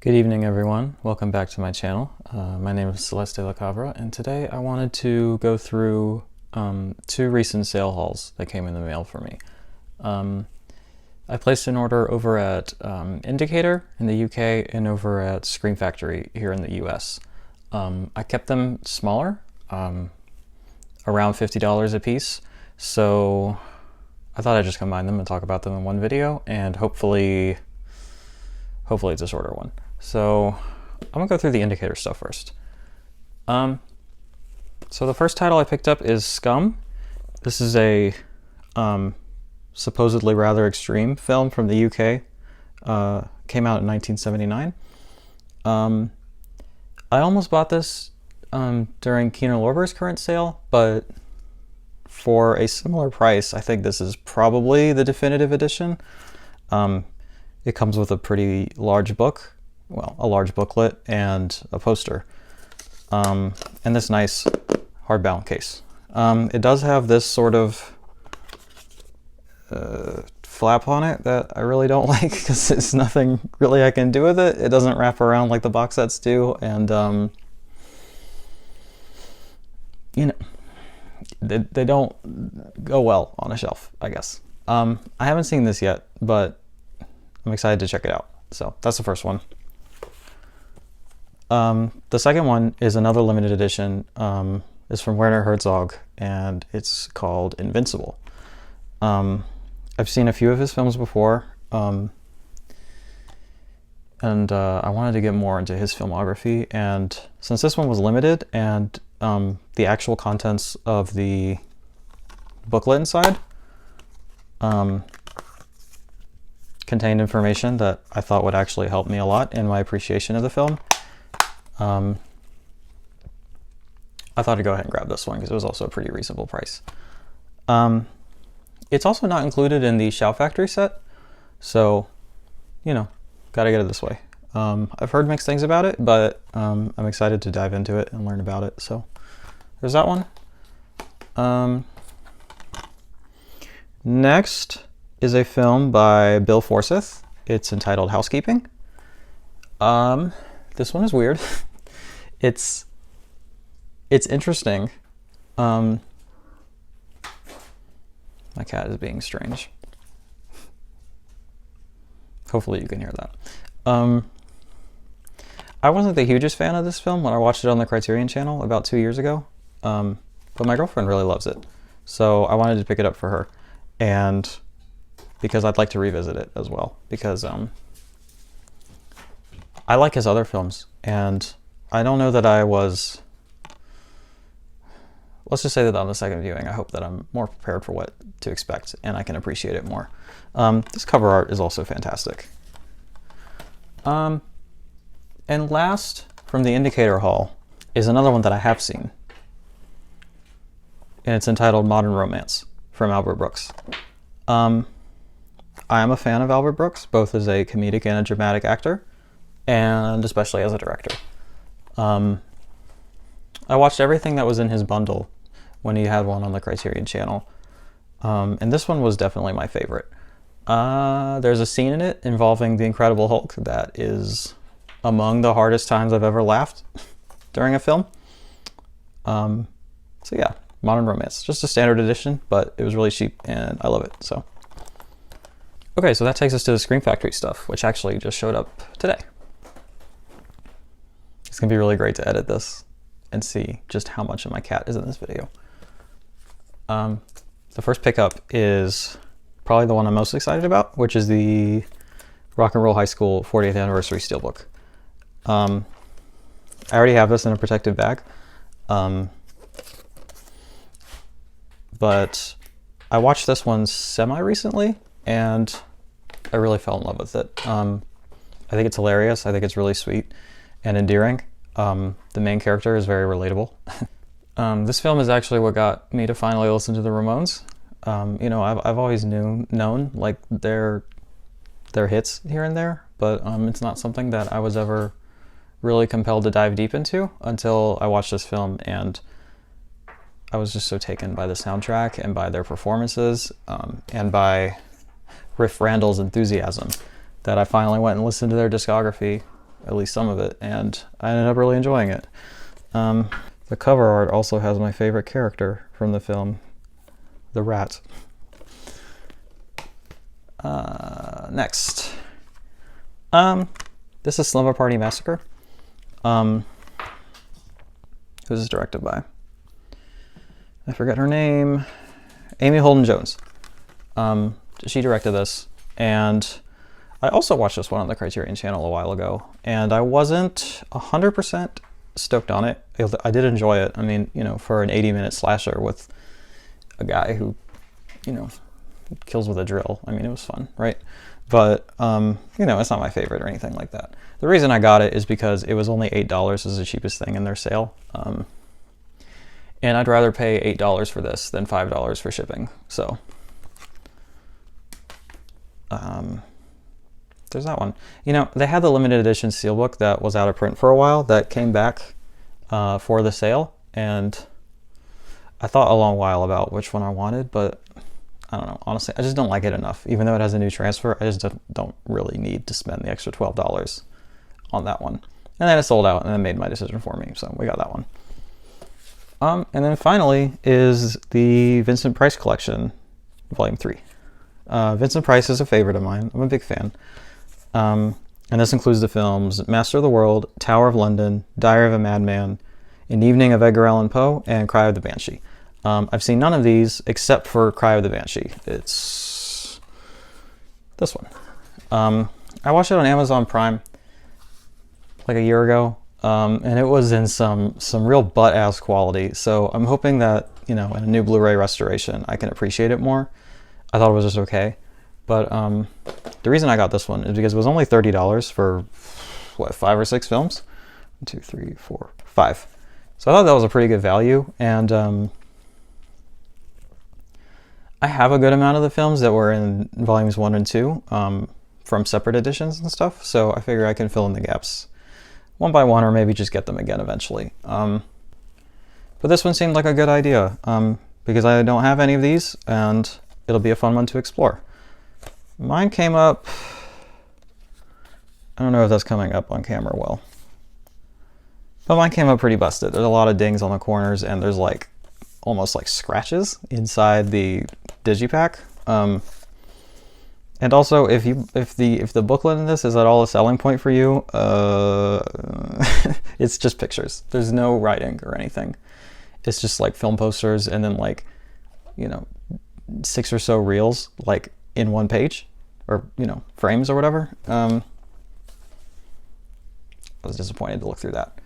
Good evening, everyone. Welcome back to my channel. My name is Celeste La Cabra, and today I wanted to go through two recent sale hauls that came in the mail for me. I placed an order over at Indicator in the UK and over at Scream Factory here in the US. I kept them smaller, around $50 a piece, so I thought I'd just combine them and talk about them in one video, and hopefully it's a shorter one. So I'm gonna go through the Indicator stuff first. So the first title I picked up is Scum. This is a supposedly rather extreme film from the UK. Came out in 1979. I almost bought this during Kino Lorber's current sale, but for a similar price, I think this is probably the definitive edition. It comes with a pretty large book, well, a large booklet and a poster, and this nice hardbound case. It does have this sort of flap on it that I really don't like because there's nothing really I can do with it. It doesn't wrap around like the box sets do, and you know, they don't go well on a shelf, I guess. I haven't seen this yet, but I'm excited to check it out. So that's the first one. The second one is another limited edition. It's from Werner Herzog, and it's called Invincible. I've seen a few of his films before, and I wanted to get more into his filmography, and since this one was limited and the actual contents of the booklet inside contained information that I thought would actually help me a lot in my appreciation of the film, I thought I'd go ahead and grab this one because it was also a pretty reasonable price. It's also not included in the Shout Factory set, so, you know, gotta get it this way. I've heard mixed things about it, but I'm excited to dive into it and learn about it, so there's that one. Next is a film by Bill Forsyth. It's entitled Housekeeping. This one is weird. It's interesting. My cat is being strange. Hopefully you can hear that. I wasn't the hugest fan of this film when I watched it on the Criterion channel about 2 years ago, but my girlfriend really loves it, so I wanted to pick it up for her, and because I'd like to revisit it as well, because I like his other films, and I don't know that I was, let's just say that on the second viewing, I hope that I'm more prepared for what to expect, and I can appreciate it more. This cover art is also fantastic. And last from the Indicator haul is another one that I have seen, and it's entitled Modern Romance from Albert Brooks. I am a fan of Albert Brooks, both as a comedic and a dramatic actor, and especially as a director. I watched everything that was in his bundle when he had one on the Criterion channel, and this one was definitely my favorite. There's a scene in it involving the Incredible Hulk that is among the hardest times I've ever laughed during a film. So yeah, Modern Romance, just a standard edition, but it was really cheap and I love it, so. Okay, so that takes us to the Scream Factory stuff, which actually just showed up today. It's gonna be really great to edit this and see just how much of my cat is in this video. The first pickup is probably the one I'm most excited about, which is the Rock and Roll High School 40th Anniversary Steelbook. I already have this in a protective bag, but I watched this one semi-recently, and I really fell in love with it. I think it's hilarious. I think it's really sweet and endearing. The main character is very relatable. This film is actually what got me to finally listen to the Ramones. You know, I've always known like their hits here and there, but it's not something that I was ever really compelled to dive deep into until I watched this film, and I was just so taken by the soundtrack and by their performances, and by Riff Randall's enthusiasm, that I finally went and listened to their discography at least some of it, and I ended up really enjoying it. The cover art also has my favorite character from the film, the rat. Next. This is Slumber Party Massacre. Who's this directed by? I forget her name. Amy Holden Jones. She directed this, and I also watched this one on the Criterion Channel a while ago, and I wasn't 100% stoked on it. I did enjoy it. I mean, you know, for an 80-minute slasher with a guy who, you know, kills with a drill. I mean, it was fun, right? But, you know, it's not my favorite or anything like that. The reason I got it is because it was only $8 is the cheapest thing in their sale. And I'd rather pay $8 for this than $5 for shipping. So, there's that one. You know, they had the limited edition steelbook that was out of print for a while that came back for the sale. And I thought a long while about which one I wanted, but I don't know. Honestly, I just don't like it enough. Even though it has a new transfer, I just don't really need to spend the extra $12 on that one. And then it sold out, and then made my decision for me. So we got that one. And then finally is the Vincent Price Collection, Volume 3. Vincent Price is a favorite of mine. I'm a big fan. And this includes the films Master of the World, Tower of London, Diary of a Madman, An Evening of Edgar Allan Poe, and Cry of the Banshee. I've seen none of these except for Cry of the Banshee. It's this one. I watched it on Amazon Prime like a year ago, and it was in some real butt-ass quality. So I'm hoping that, you know, in a new Blu-ray restoration, I can appreciate it more. I thought it was just okay. But the reason I got this one is because it was only $30 for, what, 5 or 6 films? 1, 2, 3, 4, 5. So I thought that was a pretty good value. And I have a good amount of the films that were in volumes 1 and 2 from separate editions and stuff. So I figure I can fill in the gaps one by one, or maybe just get them again eventually. But this one seemed like a good idea because I don't have any of these, and it'll be a fun one to explore. Mine came up, I don't know if that's coming up on camera well, but mine came up pretty busted. There's a lot of dings on the corners, and there's like almost like scratches inside the digipack. And also, if the booklet in this is at all a selling point for you, it's just pictures. There's no writing or anything. It's just like film posters, and then like, you know, 6 or so reels like in one page, or, you know, frames or whatever. I was disappointed to look through that.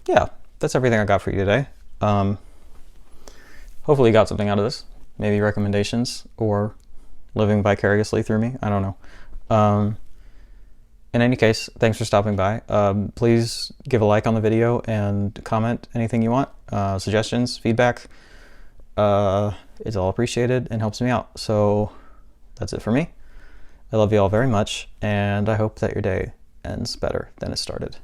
Yeah, that's everything I got for you today. Hopefully you got something out of this. Maybe recommendations, or living vicariously through me. I don't know. In any case, thanks for stopping by. Please give a like on the video and comment anything you want. Suggestions, feedback. It's all appreciated and helps me out. So that's it for me. I love you all very much, and I hope that your day ends better than it started.